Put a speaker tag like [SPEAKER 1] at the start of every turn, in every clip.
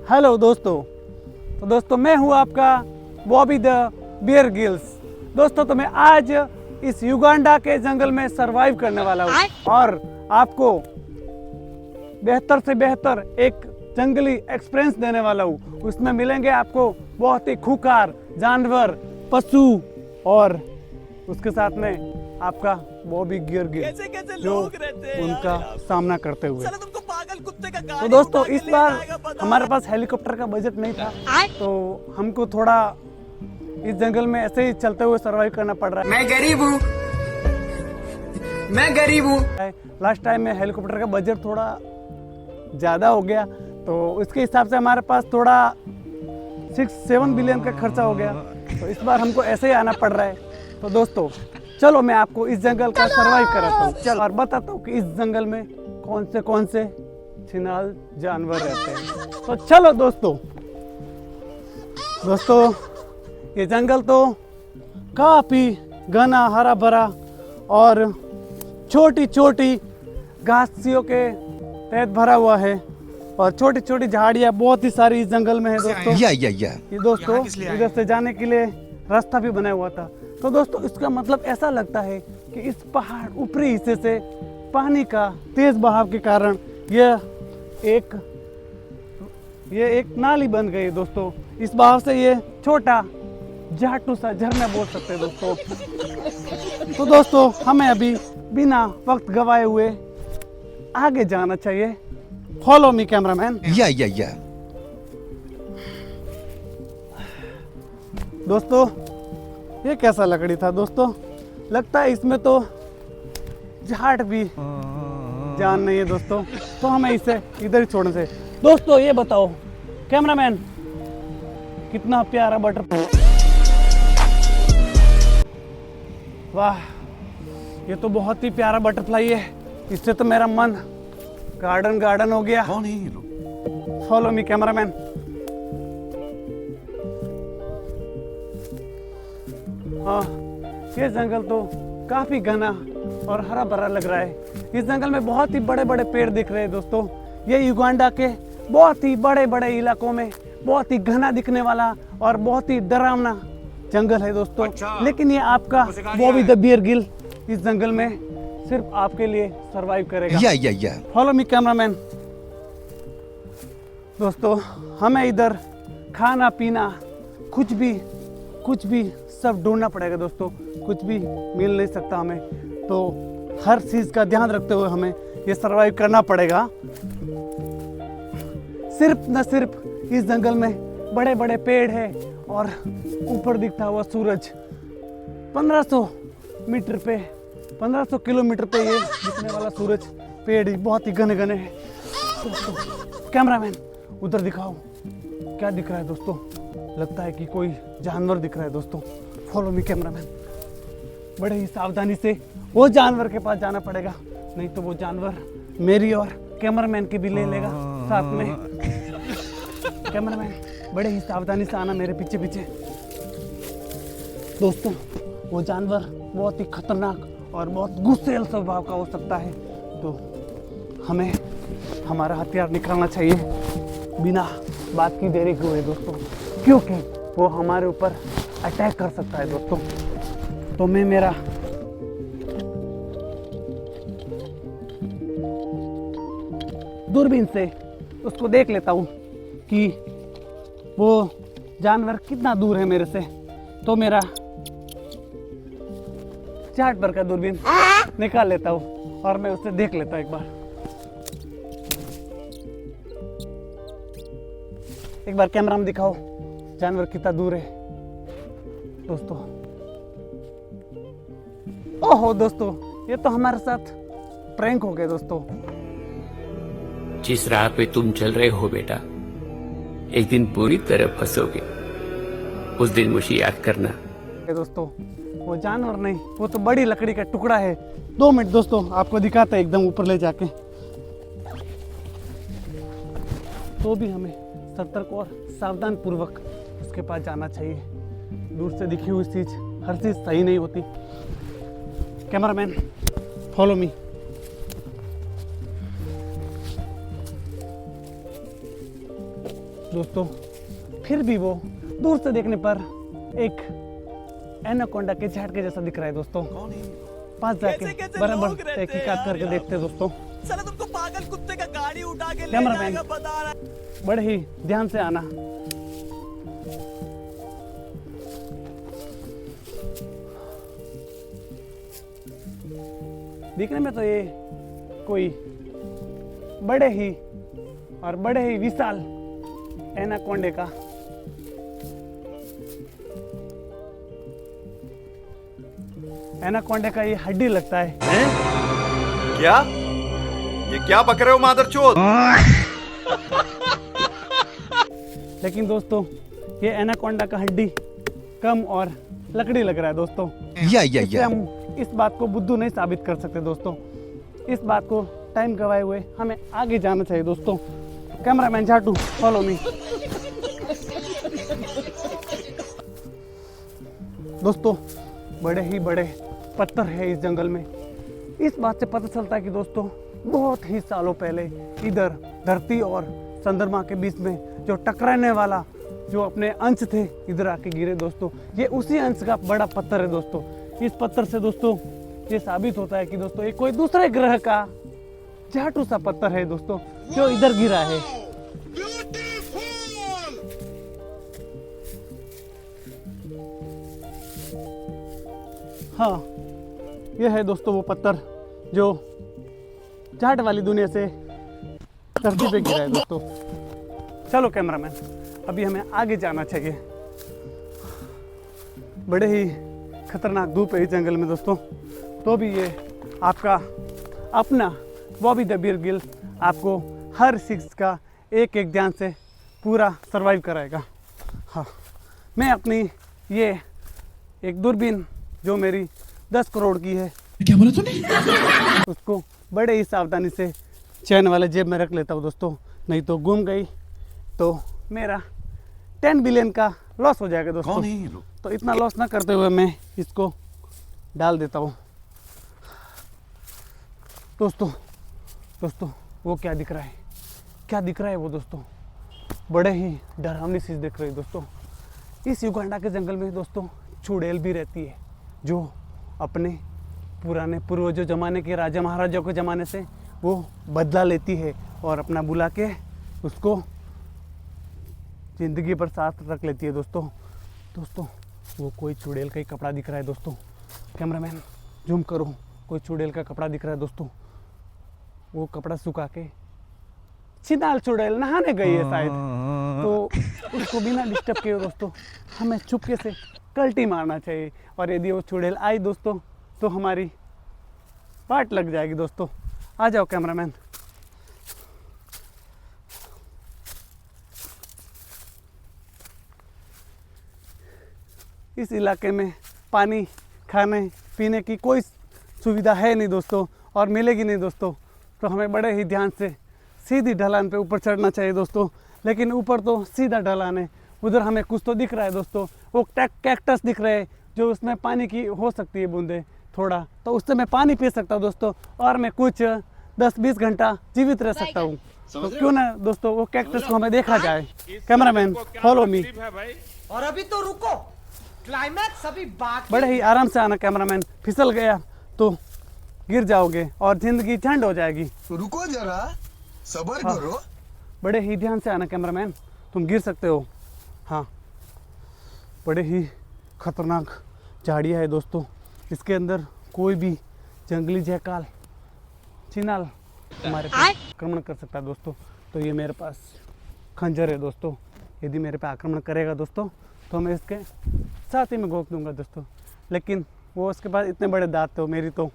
[SPEAKER 1] Hello दोस्तों। तो दोस्तों मैं हूं आपका बॉबी द बियर गिल्स। दोस्तों तो मैं आज इस युगांडा के जंगल में सरवाइव करने वाला हूं और आपको बेहतर से बेहतर एक जंगली एक्सपीरियंस देने वाला हूं। उसमें मिलेंगे आपको बहुत ही खूंखार जानवर, पशु और उसके साथ में आपका बॉबी गियर गिल्स जो उनका सामना करते हुए। तो दोस्तों इस बार हमारे पास हेलीकॉप्टर का बजट नहीं था, तो हमको थोड़ा इस जंगल में ऐसे ही चलते हुए सरवाइव करना पड़ रहा है।
[SPEAKER 2] मैं गरीब हूँ।
[SPEAKER 1] लास्ट टाइम में हेलीकॉप्टर का बजट थोड़ा ज़्यादा हो गया, तो इसके हिसाब से हमारे पास थोड़ा 6-7 बिलियन का खर्चा हो गया। तो इस बार हमको ऐसे ही आना पड़ रहा है। तो दोस्तों चलो मैं आपको इस जंगल का सरवाइव कराता हूँ और बताता हूँ कि इस जंगल में कौन से छिनाल जानवर रहते हैं। तो चलो दोस्तों ये जंगल तो काफी घना, हरा भरा और छोटी छोटी घासियों के तहत भरा हुआ है और छोटी छोटी झाड़ियाँ बहुत ही सारी इस जंगल में है दोस्तों। ये दोस्तों इधर से जाने के लिए रास्ता भी बना हुआ था। तो दोस्तों इसका मतलब ऐसा लगता है कि इस पहाड़ ऊपरी हिस्से से पानी का तेज बहाव के कारण यह एक नाली बन गई है दोस्तों। इस बहाव से ये छोटा जाटू सा झरना बोल सकते हैं दोस्तों। तो दोस्तों हमें अभी बिना वक्त गवाए हुए आगे जाना चाहिए। Follow me cameraman. दोस्तों ये कैसा लकड़ी था दोस्तों, लगता है इसमें तो झाड़ भी जान नहीं है दोस्तों, तो हमें इसे इधर ही छोड़ने से। दोस्तों ये बताओ कैमरामैन, कितना प्यारा बटरफ्लाई। वाह, ये तो बहुत ही प्यारा बटरफ्लाई है। इससे तो मेरा मन गार्डन हो गया।
[SPEAKER 2] कौन है ये लोग?
[SPEAKER 1] Follow me cameraman. हाँ, ये जंगल तो काफी घना और हरा भरा लग रहा है। इस जंगल में बहुत ही बड़े बड़े पेड़ दिख रहे हैं दोस्तों। ये युगांडा के बहुत ही बड़े बड़े इलाकों में बहुत ही घना दिखने वाला और बहुत ही डरावना जंगल है दोस्तों। लेकिन ये आपका बॉबी द बियर गिल इस जंगल में सिर्फ आपके लिए सरवाइव करेगा। Follow me cameraman. दोस्तों हमें इधर खाना पीना कुछ भी सब ढूंढना पड़ेगा दोस्तों। कुछ भी मिल नहीं सकता हमें, तो हर चीज का ध्यान रखते हुए हमें ये सरवाइव करना पड़ेगा। सिर्फ इस जंगल में बड़े बड़े पेड़ है और ऊपर दिखता हुआ सूरज 1500 किलोमीटर पे ये दिखने वाला सूरज, पेड़ ही बहुत ही घने घने है दोस्तों। कैमरामैन उधर दिखाओ, क्या दिख रहा है दोस्तों? लगता है कि कोई जानवर दिख रहा है दोस्तों। Follow me cameraman. बड़े ही सावधानी से वो जानवर के पास जाना पड़ेगा, नहीं तो वो जानवर मेरी और कैमरामैन की भी ले लेगा साथ में। कैमरामैन बड़े ही सावधानी से आना मेरे पीछे पीछे। दोस्तों वो जानवर बहुत ही खतरनाक और बहुत गुस्सेल स्वभाव का हो सकता है, तो हमें हमारा हथियार निकालना चाहिए बिना बात की देरी हुए दोस्तों, क्योंकि वो हमारे ऊपर अटैक कर सकता है दोस्तों। तो मैं मेरा दूरबीन से उसको देख लेता हूँ कि वो जानवर कितना दूर है मेरे से। तो मेरा चार्ट पर का दूरबीन निकाल लेता हूँ और मैं उसे देख लेता हूँ एक बार कैमरा में दिखाओ जानवर कितना दूर है दोस्तों। ओहो दोस्तों, ये तो हमारे साथ प्रैंक हो गया दोस्तों।
[SPEAKER 3] जिस राह पे तुम चल रहे हो बेटा, एक दिन पूरी तरह फंसोगे। उस दिन मुझे याद करना।
[SPEAKER 1] दोस्तों वो जानवर नहीं, वो तो बड़ी लकड़ी का टुकड़ा है। 2 मिनट दोस्तों, आपको दिखाता है एकदम ऊपर ले जाके। तो भी हमें सतर्क और सावधान पूर्वक उसके पास जाना चाहिए। दूर से दिखी हुई चीज, हर चीज सही नहीं होती। Cameraman follow me. दोस्तों फिर भी वो दूर से देखने पर एक एनाकोंडा के झाड़ के जैसा दिख रहा है दोस्तों। पास जाके बराबर तहकीकात करके देखते हैं दोस्तों।
[SPEAKER 4] साला तुमको पागल कुत्ते का गाड़ी उठा के ले
[SPEAKER 1] कैमरामैन
[SPEAKER 4] जाएगा बता रहा।
[SPEAKER 1] बड़े ही ध्यान से आना। दिखने में तो ये कोई बड़े ही विशाल एनाकोंडे का एनाकोंडे का ये हड्डी लगता है।
[SPEAKER 5] क्या? ये क्या बक रहे हो मादरचोद?
[SPEAKER 1] लेकिन दोस्तों ये एनाकोंडा का हड्डी कम और लकड़ी लग रहा है दोस्तों। इससे हम इस बात को बुद्धू नहीं साबित कर सकते दोस्तों। इस बात को टाइम गवाए हुए हमें आगे जाना चाहिए दोस्तों। कैमरामैन झाटू फॉलो मी। दोस्तों बड़े ही बड़े पत्थर है इस जंगल में। इस बात से पता चलता है कि दोस्तों बहुत ही सालों पहले इधर धरती और चंद्रमा के बीच में जो टकराने वाला जो अपने अंश थे इधर आके गिरे दोस्तों। ये उसी अंश का बड़ा पत्थर है दोस्तों। इस पत्थर से दोस्तों ये साबित होता है कि दोस्तों ये कोई दूसरे ग्रह का झाटू सा पत्थर है दोस्तों जो इधर गिरा है। हाँ यह है दोस्तों वो पत्थर जो झाट वाली दुनिया से धरती पे गिरा है दोस्तों। चलो कैमरामैन अभी हमें आगे जाना चाहिए। बड़े ही खतरनाक धूप है इस जंगल में दोस्तों। तो भी ये आपका अपना बॉबी द बियर गिल्स आपको हर चीज़ का एक एक ध्यान से पूरा सरवाइव कराएगा। हाँ मैं अपनी ये एक दूरबीन जो मेरी 10 करोड़ की है, क्या बोला तूने? उसको बड़े ही सावधानी से चैन वाले जेब में रख लेता हूँ दोस्तों, नहीं तो गुम गई तो मेरा 10 बिलियन का लॉस हो जाएगा दोस्तों।
[SPEAKER 5] कौन है ये लोग?
[SPEAKER 1] तो इतना लॉस ना करते हुए मैं इसको डाल देता हूँ। दोस्तों वो क्या दिख रहा है? क्या दिख रहा है वो दोस्तों? बड़े ही डरावनी चीज़ दिख रही है दोस्तों। इस युगांडा के जंगल में दोस्तों चुड़ैल भी रहती है जो अपने पुराने पूर्वजों ज़माने के राजा महाराजाओं के ज़माने से वो बदला लेती है और अपना बुला के उसको ज़िंदगी भर साथ रख लेती है दोस्तों। वो कोई चुड़ैल का ही कपड़ा दिख रहा है दोस्तों। कैमरामैन जूम करो, कोई चुड़ैल का कपड़ा दिख रहा है दोस्तों। वो कपड़ा सुखा के चिनाल चुड़ैल नहाने गई है शायद, तो उसको बिना डिस्टर्ब किए दोस्तों हमें चुपके से कल्टी मारना चाहिए। और यदि वो चुड़ैल आई दोस्तों तो हमारी पाट लग जाएगी दोस्तों। आ जाओ कैमरामैन। इस इलाके में पानी खाने पीने की कोई सुविधा है नहीं दोस्तों और मिलेगी नहीं दोस्तों। तो हमें बड़े ही ध्यान से सीधी ढलान पे ऊपर चढ़ना चाहिए दोस्तों। लेकिन ऊपर तो सीधा ढलान है, उधर हमें कुछ तो दिख रहा है दोस्तों। वो कैक्टस दिख रहे हैं जो उसमें पानी की हो सकती है बूंदे थोड़ा, तो उससे मैं पानी पी सकता हूँ दोस्तों और मैं कुछ 10-20 घंटा जीवित रह सकता हूँ। तो क्यों ना दोस्तों वो कैक्टस को हमें देखा जाए। Cameraman follow me.
[SPEAKER 4] और अभी तो रुको, क्लाइमैक्स अभी बाकी।
[SPEAKER 1] बड़े ही आराम से आना कैमरामैन, फिसल गया तो गिर जाओगे और जिंदगी झंड हो जाएगी।
[SPEAKER 6] रुको जरा, सब्र
[SPEAKER 1] हाँ।
[SPEAKER 6] करो।
[SPEAKER 1] बड़े ही ध्यान से आना कैमरामैन, तुम गिर सकते हो। हाँ बड़े ही खतरनाक झाड़ियाँ है दोस्तों। इसके अंदर कोई भी जंगली जयकाल चिनाल हमारे पे आक्रमण कर सकता है दोस्तों। तो ये मेरे पास खंजर है दोस्तों, यदि मेरे पे आक्रमण करेगा दोस्तों तो मैं इसके साथ ही में घोंक दूंगा दोस्तों। लेकिन वो उसके पास इतने बड़े दांत तो मेरी तो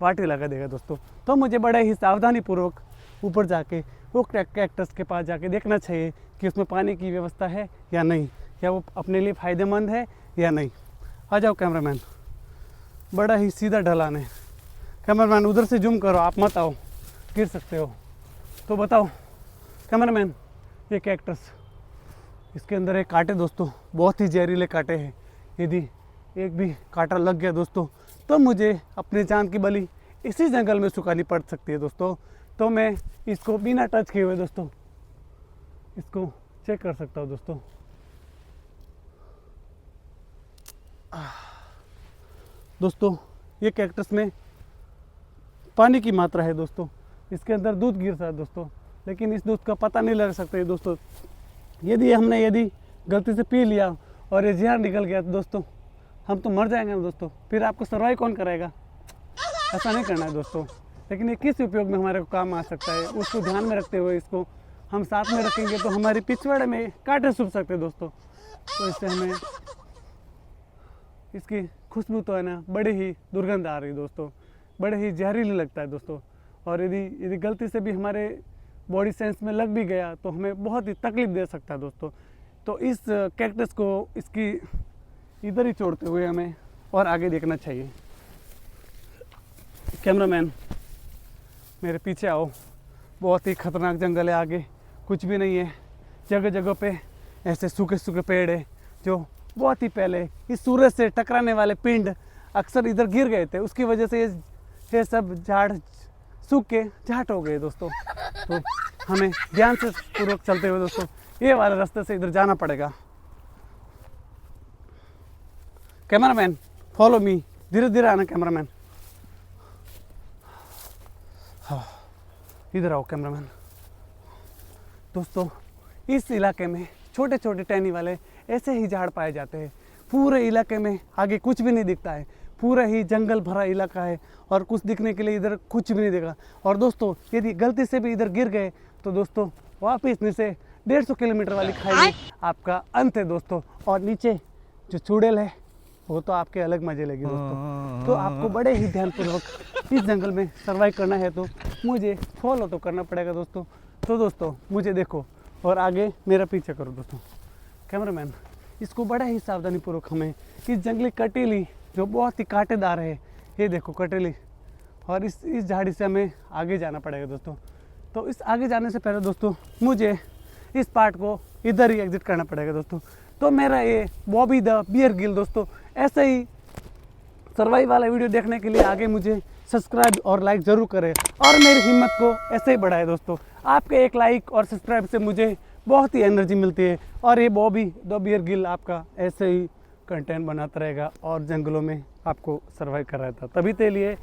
[SPEAKER 1] वाटी लगा देगा दोस्तों। तो मुझे बड़े ही सावधानी पूर्वक ऊपर जाके वो कैक्टस के पास जाके देखना चाहिए कि उसमें पानी की व्यवस्था है या नहीं, या वो अपने लिए फ़ायदेमंद है या नहीं। आ जाओ कैमरामैन, बड़ा ही सीधा ढलान है। कैमरामैन उधर से जूम करो, आप मत आओ, गिर सकते हो। तो बताओ कैमरामैन, ये कैक्टस, इसके अंदर एक कांटे दोस्तों, बहुत ही जहरीले कांटे हैं। यदि एक भी कांटा लग गया दोस्तों तो मुझे अपनी जान की बलि इसी जंगल में चुकानी पड़ सकती है दोस्तों। तो मैं इसको बिना टच किए हुए दोस्तों इसको चेक कर सकता हूँ दोस्तों। दोस्तों ये कैक्टस में पानी की मात्रा है दोस्तों, इसके अंदर दूध गिर रहा है दोस्तों, लेकिन इस दूध का पता नहीं लग सकता है दोस्तों। यदि गलती से पी लिया और ये जहर निकल गया तो दोस्तों हम तो मर जाएंगे ना दोस्तों, फिर आपको सर्वाइव कौन कराएगा? ऐसा नहीं करना है दोस्तों। लेकिन ये किस उपयोग में हमारे को काम आ सकता है, उसको ध्यान में रखते हुए इसको हम साथ में रखेंगे तो हमारी पिछवाड़े में कांटे सूख सकते हैं दोस्तों। तो इससे हमें इसकी खुशबू तो है ना बड़ी ही दुर्गंध आ रही है दोस्तों, बड़े ही जहरीली लगता है दोस्तों। और यदि गलती से भी हमारे बॉडी सेंस में लग भी गया तो हमें बहुत ही तकलीफ दे सकता है दोस्तों। तो इस कैक्टस को इसकी इधर ही छोड़ते हुए हमें और आगे देखना चाहिए। कैमरामैन मेरे पीछे आओ, बहुत ही खतरनाक जंगल है, आगे कुछ भी नहीं है, जगह जगह पे ऐसे सूखे सूखे पेड़ है जो बहुत ही पहले इस सूरज से टकराने वाले पिंड अक्सर इधर गिर गए थे, उसकी वजह से ये सब झाड़ सूख के झाट हो गए दोस्तों। तो हमें ध्यान से पूर्वक चलते हुए दोस्तों ये वाले रास्ते से इधर जाना पड़ेगा। कैमरामैन फॉलो मी, धीरे धीरे आना कैमरामैन। हाँ इधर आओ कैमरामैन। दोस्तों इस इलाके में छोटे छोटे टहनी वाले ऐसे ही झाड़ पाए जाते हैं। पूरे इलाके में आगे कुछ भी नहीं दिखता है, पूरा ही जंगल भरा इलाका है और कुछ दिखने के लिए इधर कुछ भी नहीं दिखा। और दोस्तों यदि गलती से भी इधर गिर गए तो दोस्तों वापिस नीचे 150 किलोमीटर वाली खाई में आपका अंत है दोस्तों। और नीचे जो चुड़ैल है वो तो आपके अलग मजे लेगी दोस्तों। तो आपको बड़े ही ध्यानपूर्वक इस जंगल में सर्वाइव करना है तो मुझे फॉलो तो करना पड़ेगा दोस्तों। तो दोस्तों मुझे देखो और आगे मेरा पीछे करो दोस्तों। कैमरामैन इसको बड़ा ही सावधानीपूर्वक हमें इस जंगली कटीली जो बहुत ही कांटेदार है, ये देखो कटीली, और इस झाड़ी से हमें आगे जाना पड़ेगा दोस्तों। तो इस आगे जाने से पहले दोस्तों मुझे इस पार्ट को इधर ही एग्जिट करना पड़ेगा दोस्तों। तो मेरा ये बॉबी द बियर गिल दोस्तों ऐसे ही सर्वाइव वाला वीडियो देखने के लिए आगे मुझे सब्सक्राइब और लाइक ज़रूर करें और मेरी हिम्मत को ऐसे ही बढ़ाए दोस्तों। आपके एक लाइक और सब्सक्राइब से मुझे बहुत ही एनर्जी मिलती है और ये बॉबी द बियर गिल आपका ऐसे ही कंटेंट बनाता रहेगा और जंगलों में आपको सर्वाइव कर रहा था। तभी के लिए